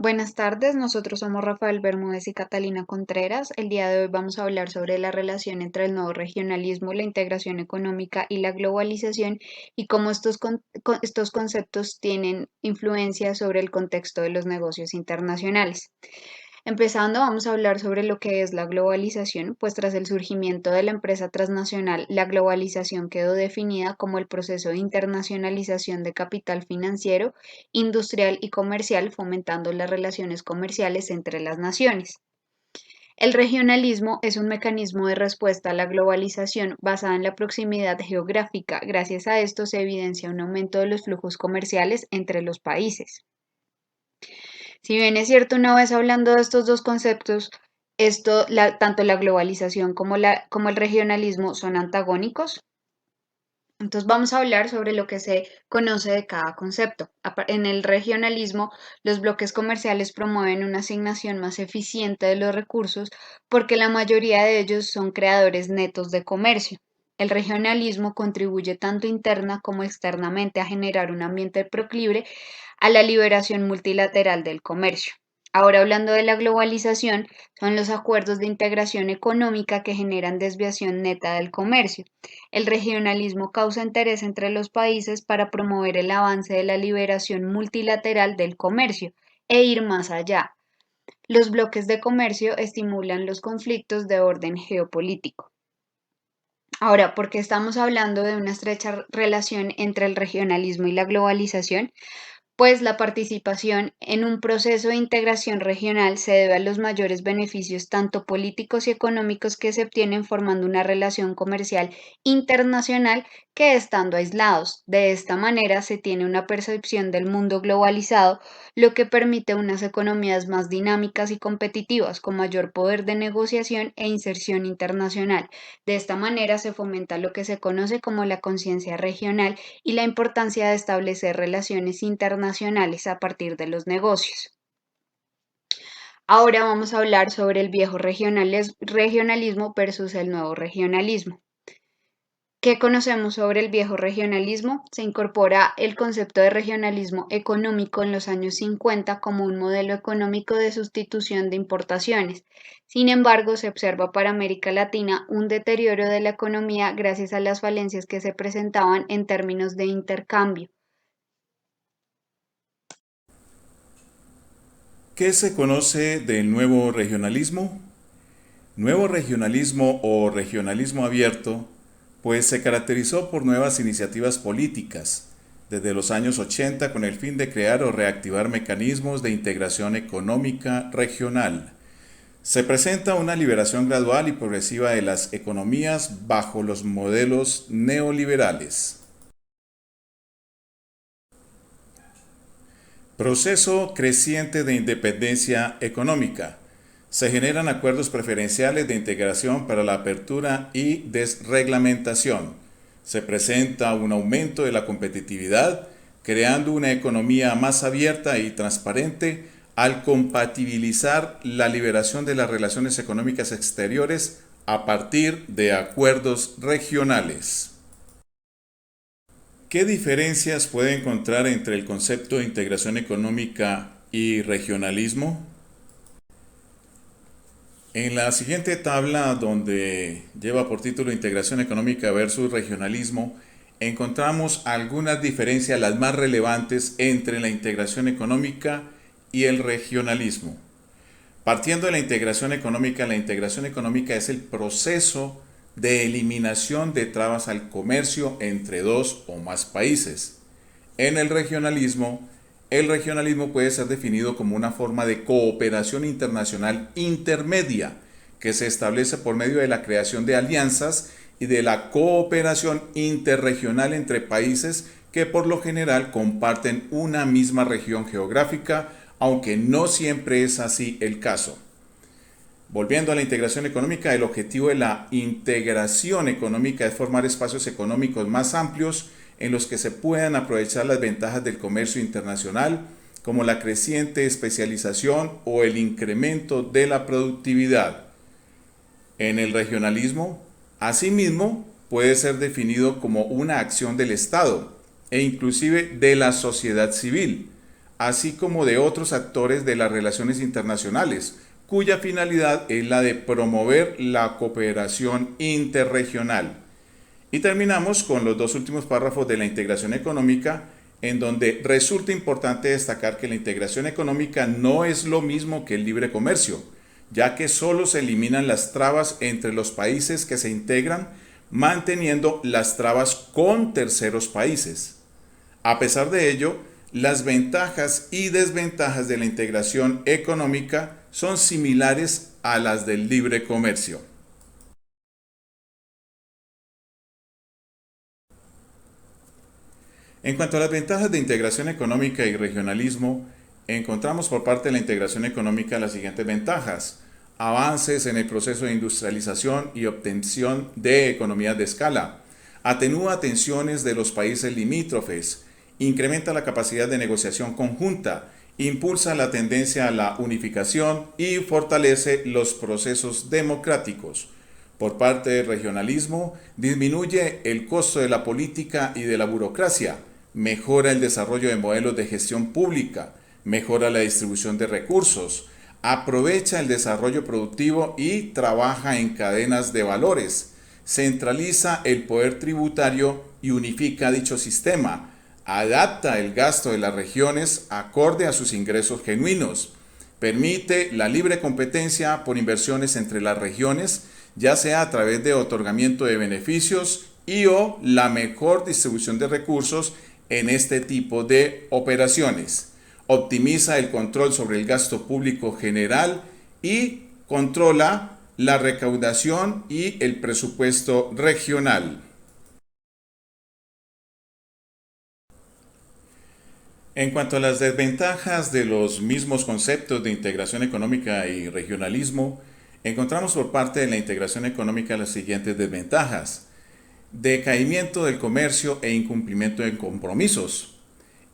Buenas tardes, nosotros somos Rafael Bermúdez y Catalina Contreras. El día de hoy vamos a hablar sobre la relación entre el nuevo regionalismo, la integración económica y la globalización y cómo estos conceptos tienen influencia sobre el contexto de los negocios internacionales. Empezando, vamos a hablar sobre lo que es la globalización, pues tras el surgimiento de la empresa transnacional, la globalización quedó definida como el proceso de internacionalización de capital financiero, industrial y comercial, fomentando las relaciones comerciales entre las naciones. El regionalismo es un mecanismo de respuesta a la globalización basada en la proximidad geográfica. Gracias a esto se evidencia un aumento de los flujos comerciales entre los países. Si bien es cierto, una vez hablando de estos dos conceptos, tanto la globalización como el regionalismo son antagónicos. Entonces vamos a hablar sobre lo que se conoce de cada concepto. En el regionalismo, los bloques comerciales promueven una asignación más eficiente de los recursos porque la mayoría de ellos son creadores netos de comercio. El regionalismo contribuye tanto interna como externamente a generar un ambiente proclive a la liberación multilateral del comercio. Ahora hablando de la globalización, son los acuerdos de integración económica que generan desviación neta del comercio. El regionalismo causa interés entre los países para promover el avance de la liberación multilateral del comercio e ir más allá. Los bloques de comercio estimulan los conflictos de orden geopolítico. Ahora, ¿por qué estamos hablando de una estrecha relación entre el regionalismo y la globalización? Pues la participación en un proceso de integración regional se debe a los mayores beneficios tanto políticos y económicos que se obtienen formando una relación comercial internacional que estando aislados. De esta manera se tiene una percepción del mundo globalizado, lo que permite unas economías más dinámicas y competitivas, con mayor poder de negociación e inserción internacional. De esta manera se fomenta lo que se conoce como la conciencia regional y la importancia de establecer relaciones internacionales a partir de los negocios. Ahora vamos a hablar sobre el viejo regionalismo versus el nuevo regionalismo. ¿Qué conocemos sobre el viejo regionalismo? Se incorpora el concepto de regionalismo económico en los años 50 como un modelo económico de sustitución de importaciones. Sin embargo, se observa para América Latina un deterioro de la economía gracias a las falencias que se presentaban en términos de intercambio. ¿Qué se conoce del nuevo regionalismo? Nuevo regionalismo o regionalismo abierto, pues se caracterizó por nuevas iniciativas políticas desde los años 80 con el fin de crear o reactivar mecanismos de integración económica regional. Se presenta una liberación gradual y progresiva de las economías bajo los modelos neoliberales. Proceso creciente de independencia económica. Se generan acuerdos preferenciales de integración para la apertura y desreglamentación. Se presenta un aumento de la competitividad, creando una economía más abierta y transparente al compatibilizar la liberación de las relaciones económicas exteriores a partir de acuerdos regionales. ¿Qué diferencias puede encontrar entre el concepto de integración económica y regionalismo? En la siguiente tabla, donde lleva por título Integración económica versus regionalismo, encontramos algunas diferencias, las más relevantes, entre la integración económica y el regionalismo. Partiendo de la integración económica es el proceso de eliminación de trabas al comercio entre dos o más países. En el regionalismo puede ser definido como una forma de cooperación internacional intermedia que se establece por medio de la creación de alianzas y de la cooperación interregional entre países que por lo general comparten una misma región geográfica, aunque no siempre es así el caso. Volviendo a la integración económica, el objetivo de la integración económica es formar espacios económicos más amplios en los que se puedan aprovechar las ventajas del comercio internacional, como la creciente especialización o el incremento de la productividad. En el regionalismo, asimismo, puede ser definido como una acción del Estado e inclusive de la sociedad civil, así como de otros actores de las relaciones internacionales, cuya finalidad es la de promover la cooperación interregional. Y terminamos con los dos últimos párrafos de la integración económica, en donde resulta importante destacar que la integración económica no es lo mismo que el libre comercio, ya que solo se eliminan las trabas entre los países que se integran, manteniendo las trabas con terceros países. A pesar de ello, las ventajas y desventajas de la integración económica son similares a las del libre comercio. En cuanto a las ventajas de integración económica y regionalismo, encontramos por parte de la integración económica las siguientes ventajas: avances en el proceso de industrialización y obtención de economías de escala, atenúa tensiones de los países limítrofes, incrementa la capacidad de negociación conjunta, impulsa la tendencia a la unificación y fortalece los procesos democráticos. Por parte del regionalismo, disminuye el costo de la política y de la burocracia, mejora el desarrollo de modelos de gestión pública, mejora la distribución de recursos, aprovecha el desarrollo productivo y trabaja en cadenas de valores, centraliza el poder tributario y unifica dicho sistema, adapta el gasto de las regiones acorde a sus ingresos genuinos, permite la libre competencia por inversiones entre las regiones, ya sea a través de otorgamiento de beneficios y o la mejor distribución de recursos en este tipo de operaciones. Optimiza el control sobre el gasto público general y controla la recaudación y el presupuesto regional. En cuanto a las desventajas de los mismos conceptos de integración económica y regionalismo, encontramos por parte de la integración económica las siguientes desventajas: decaimiento del comercio e incumplimiento de compromisos,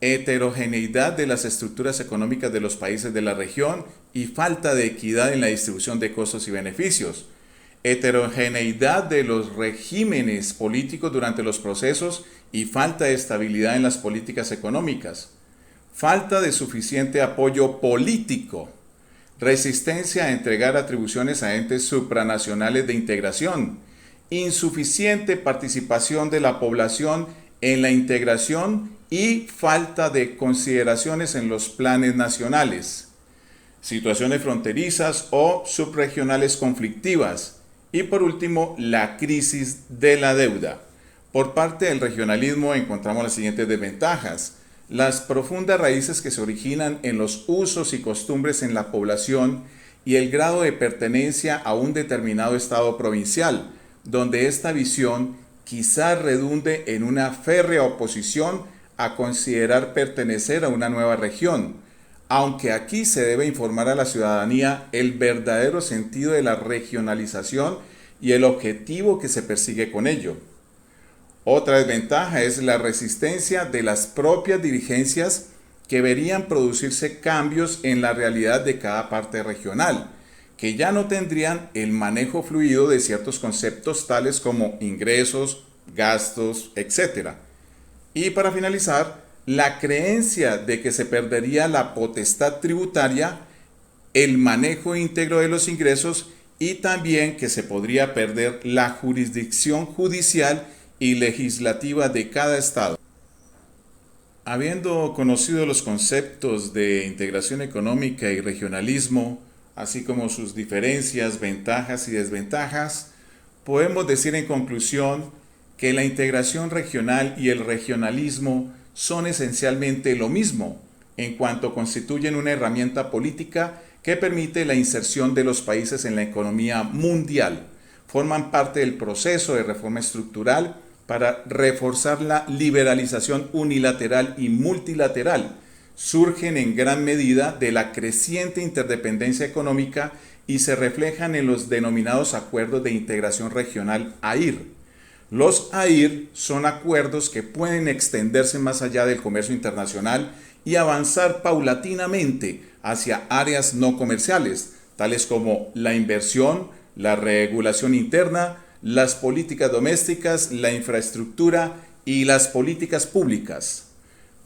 heterogeneidad de las estructuras económicas de los países de la región y falta de equidad en la distribución de costos y beneficios, heterogeneidad de los regímenes políticos durante los procesos y falta de estabilidad en las políticas económicas, falta de suficiente apoyo político, resistencia a entregar atribuciones a entes supranacionales de integración, insuficiente participación de la población en la integración y falta de consideraciones en los planes nacionales, situaciones fronterizas o subregionales conflictivas y por último la crisis de la deuda. Por parte del regionalismo encontramos las siguientes desventajas: las profundas raíces que se originan en los usos y costumbres en la población y el grado de pertenencia a un determinado estado provincial, donde esta visión quizá redunde en una férrea oposición a considerar pertenecer a una nueva región, aunque aquí se debe informar a la ciudadanía el verdadero sentido de la regionalización y el objetivo que se persigue con ello. Otra desventaja es la resistencia de las propias dirigencias que verían producirse cambios en la realidad de cada parte regional, que ya no tendrían el manejo fluido de ciertos conceptos tales como ingresos, gastos, etc. Y para finalizar, la creencia de que se perdería la potestad tributaria, el manejo íntegro de los ingresos y también que se podría perder la jurisdicción judicial y legislativa de cada estado. Habiendo conocido los conceptos de integración económica y regionalismo, así como sus diferencias, ventajas y desventajas, podemos decir en conclusión que la integración regional y el regionalismo son esencialmente lo mismo, en cuanto constituyen una herramienta política que permite la inserción de los países en la economía mundial. Forman parte del proceso de reforma estructural para reforzar la liberalización unilateral y multilateral. Surgen en gran medida de la creciente interdependencia económica y se reflejan en los denominados acuerdos de integración regional AIR. Los AIR son acuerdos que pueden extenderse más allá del comercio internacional y avanzar paulatinamente hacia áreas no comerciales, tales como la inversión, la regulación interna, las políticas domésticas, la infraestructura y las políticas públicas.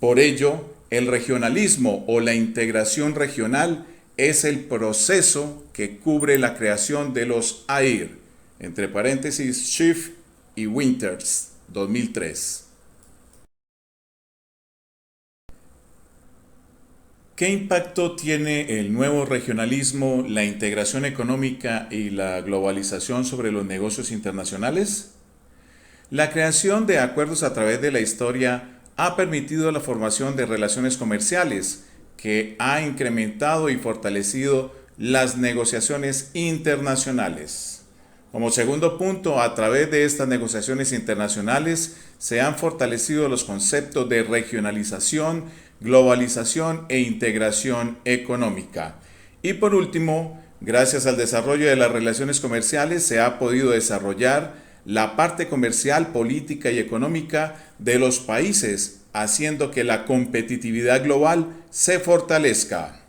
Por ello, El regionalismo o la integración regional es el proceso que cubre la creación de los AIR, entre paréntesis Schiff y Winters, 2003. ¿Qué impacto tiene el nuevo regionalismo, la integración económica y la globalización sobre los negocios internacionales? La creación de acuerdos a través de la historia ha permitido la formación de relaciones comerciales que ha incrementado y fortalecido las negociaciones internacionales. Como segundo punto, a través de estas negociaciones internacionales se han fortalecido los conceptos de regionalización, globalización e integración económica. Y por último, gracias al desarrollo de las relaciones comerciales se ha podido desarrollar la parte comercial, política y económica de los países, haciendo que la competitividad global se fortalezca.